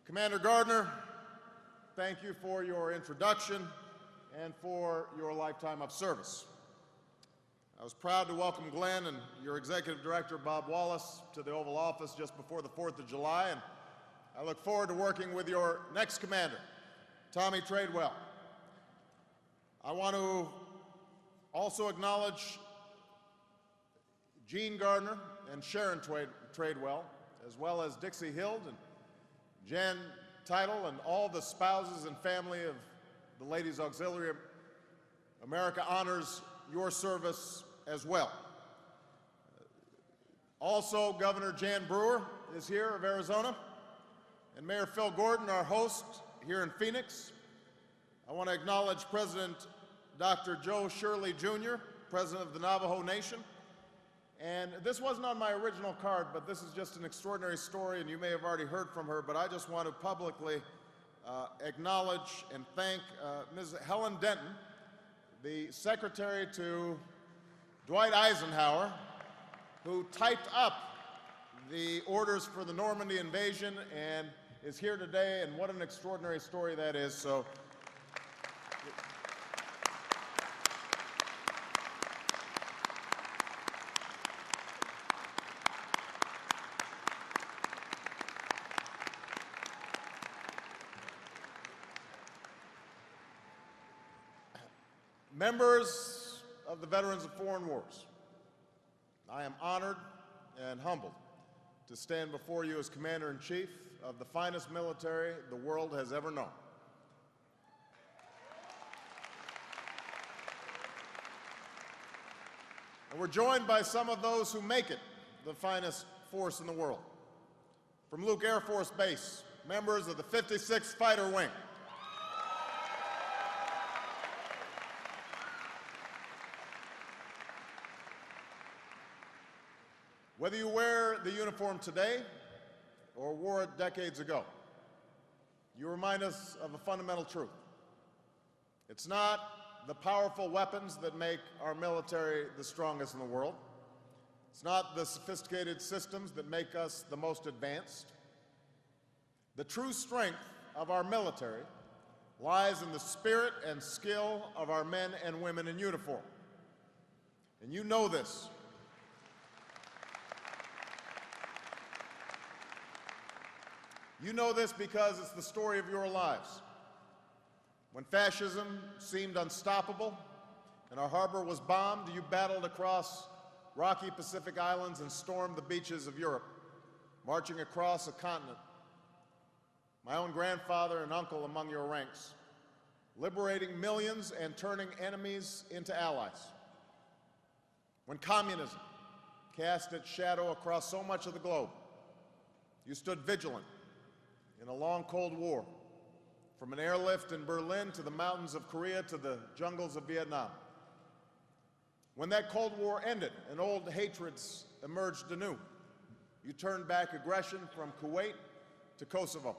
Commander Gardner, thank you for your introduction and for your lifetime of service. I was proud to welcome Glenn and your Executive Director, Bob Wallace, to the Oval Office just before the 4th of July, and I look forward to working with your next commander, Tommy Tradewell. I want to also acknowledge Gene Gardner and Sharon Tradewell, as well as Dixie Hild and Jan Title and all the spouses and family of the Ladies Auxiliary. America honors your service as well. Also, Governor Jan Brewer is here of Arizona, and Mayor Phil Gordon, our host here in Phoenix. I want to acknowledge President Dr. Joe Shirley Jr., President of the Navajo Nation. And this wasn't on my original card, but this is just an extraordinary story, and you may have already heard from her, but I just want to publicly acknowledge and thank Ms. Helen Denton, the secretary to Dwight Eisenhower, who typed up the orders for the Normandy invasion and is here today, and what an extraordinary story that is. So, members of the Veterans of Foreign Wars, I am honored and humbled to stand before you as Commander-in-Chief of the finest military the world has ever known. And we're joined by some of those who make it the finest force in the world. From Luke Air Force Base, members of the 56th Fighter Wing. Whether you wear the uniform today or wore it decades ago, you remind us of a fundamental truth. It's not the powerful weapons that make our military the strongest in the world. It's not the sophisticated systems that make us the most advanced. The true strength of our military lies in the spirit and skill of our men and women in uniform. And you know this. You know this because it's the story of your lives. When fascism seemed unstoppable and our harbor was bombed, you battled across rocky Pacific islands and stormed the beaches of Europe, marching across a continent. My own grandfather and uncle among your ranks, liberating millions and turning enemies into allies. When communism cast its shadow across so much of the globe, you stood vigilant in a long Cold War, from an airlift in Berlin to the mountains of Korea to the jungles of Vietnam. When that Cold War ended and old hatreds emerged anew, you turned back aggression from Kuwait to Kosovo.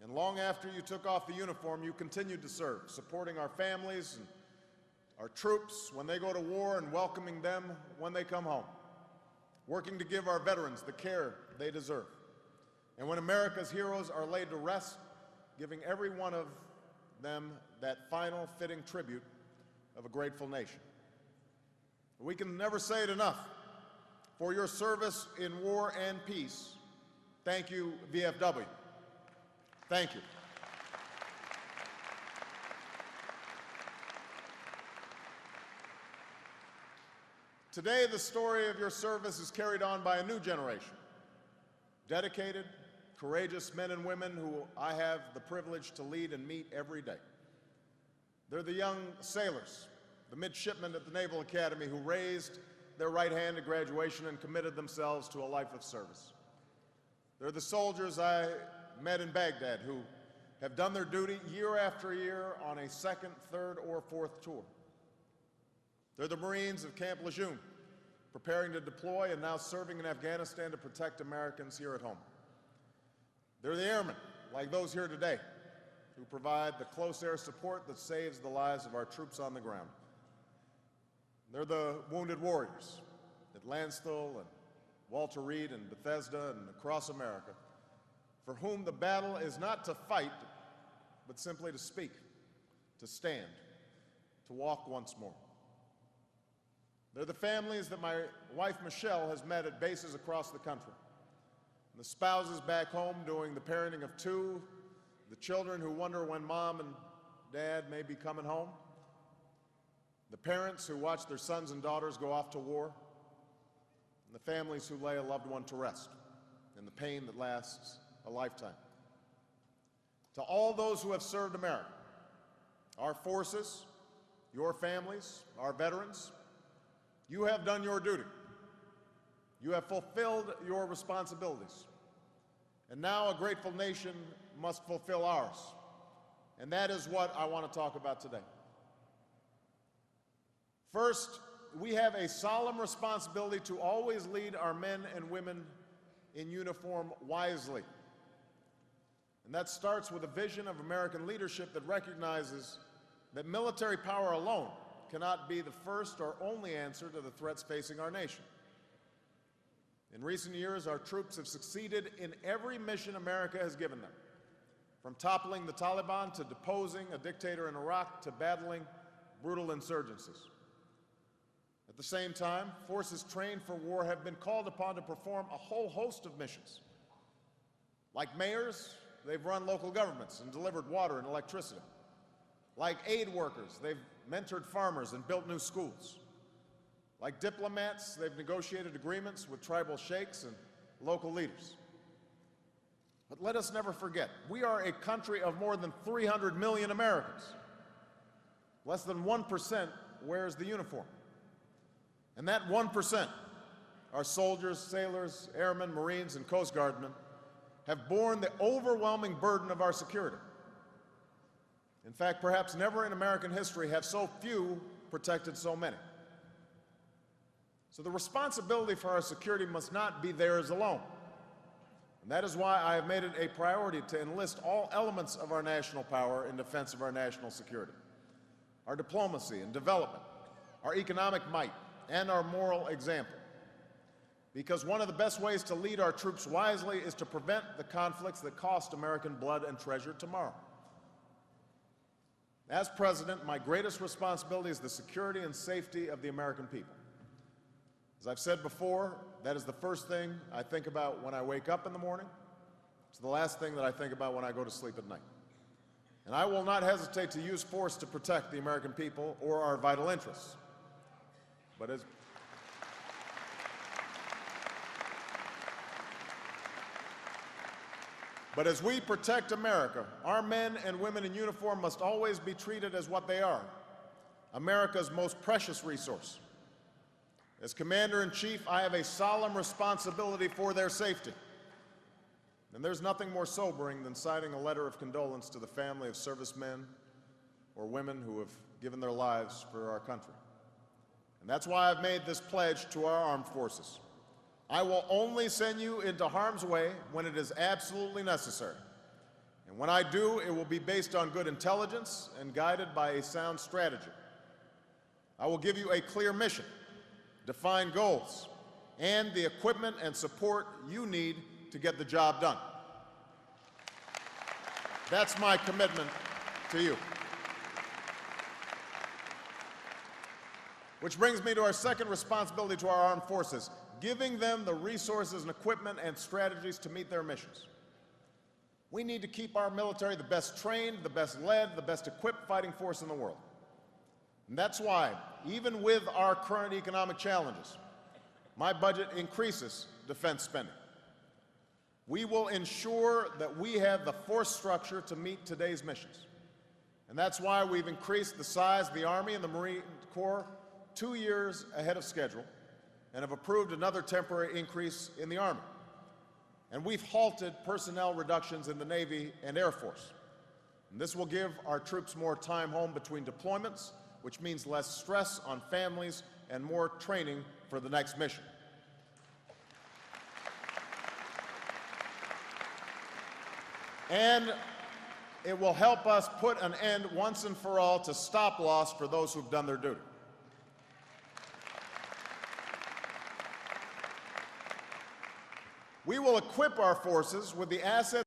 And long after you took off the uniform, you continued to serve, supporting our families and our troops when they go to war and welcoming them when they come home, working to give our veterans the care they deserve. And when America's heroes are laid to rest, giving every one of them that final fitting tribute of a grateful nation. We can never say it enough. For your service in war and peace, thank you, VFW. Thank you. Today, the story of your service is carried on by a new generation, dedicated, courageous men and women who I have the privilege to lead and meet every day. They're the young sailors, the midshipmen at the Naval Academy who raised their right hand at graduation and committed themselves to a life of service. They're the soldiers I met in Baghdad who have done their duty year after year on a second, third, or fourth tour. They're the Marines of Camp Lejeune, preparing to deploy and now serving in Afghanistan to protect Americans here at home. They're the airmen, like those here today, who provide the close air support that saves the lives of our troops on the ground. They're the wounded warriors at Landstuhl and Walter Reed and Bethesda and across America, for whom the battle is not to fight, but simply to speak, to stand, to walk once more. They're the families that my wife, Michelle, has met at bases across the country. And the spouses back home doing the parenting of two, the children who wonder when mom and dad may be coming home, the parents who watch their sons and daughters go off to war, and the families who lay a loved one to rest in the pain that lasts a lifetime. To all those who have served America, our forces, your families, our veterans, you have done your duty. You have fulfilled your responsibilities. And now a grateful nation must fulfill ours. And that is what I want to talk about today. First, we have a solemn responsibility to always lead our men and women in uniform wisely. And that starts with a vision of American leadership that recognizes that military power alone cannot be the first or only answer to the threats facing our nation. In recent years, our troops have succeeded in every mission America has given them, from toppling the Taliban to deposing a dictator in Iraq to battling brutal insurgencies. At the same time, forces trained for war have been called upon to perform a whole host of missions. Like mayors, they've run local governments and delivered water and electricity. Like aid workers, they've mentored farmers and built new schools. Like diplomats, they've negotiated agreements with tribal sheikhs and local leaders. But let us never forget, we are a country of more than 300 million Americans. Less than 1% wears the uniform. And that 1%, our soldiers, sailors, airmen, Marines, and Coast Guardmen, have borne the overwhelming burden of our security. In fact, perhaps never in American history have so few protected so many. So the responsibility for our security must not be theirs alone. And that is why I have made it a priority to enlist all elements of our national power in defense of our national security. Our diplomacy and development, our economic might, and our moral example. Because one of the best ways to lead our troops wisely is to prevent the conflicts that cost American blood and treasure tomorrow. As president, my greatest responsibility is the security and safety of the American people. As I've said before, that is the first thing I think about when I wake up in the morning. It's the last thing that I think about when I go to sleep at night. And I will not hesitate to use force to protect the American people or our vital interests. But as we protect America, our men and women in uniform must always be treated as what they are, America's most precious resource. As Commander-in-Chief, I have a solemn responsibility for their safety. And there's nothing more sobering than signing a letter of condolence to the family of servicemen or women who have given their lives for our country. And that's why I've made this pledge to our armed forces. I will only send you into harm's way when it is absolutely necessary. And when I do, it will be based on good intelligence and guided by a sound strategy. I will give you a clear mission, defined goals, and the equipment and support you need to get the job done. That's my commitment to you. Which brings me to our second responsibility to our armed forces, giving them the resources and equipment and strategies to meet their missions. We need to keep our military the best trained, the best led, the best equipped fighting force in the world. And that's why, even with our current economic challenges, my budget increases defense spending. We will ensure that we have the force structure to meet today's missions. And that's why we've increased the size of the Army and the Marine Corps 2 years ahead of schedule and have approved another temporary increase in the Army. And we've halted personnel reductions in the Navy and Air Force. And this will give our troops more time home between deployments, which means less stress on families and more training for the next mission. And it will help us put an end once and for all to stop loss for those who've done their duty. We will equip our forces with the assets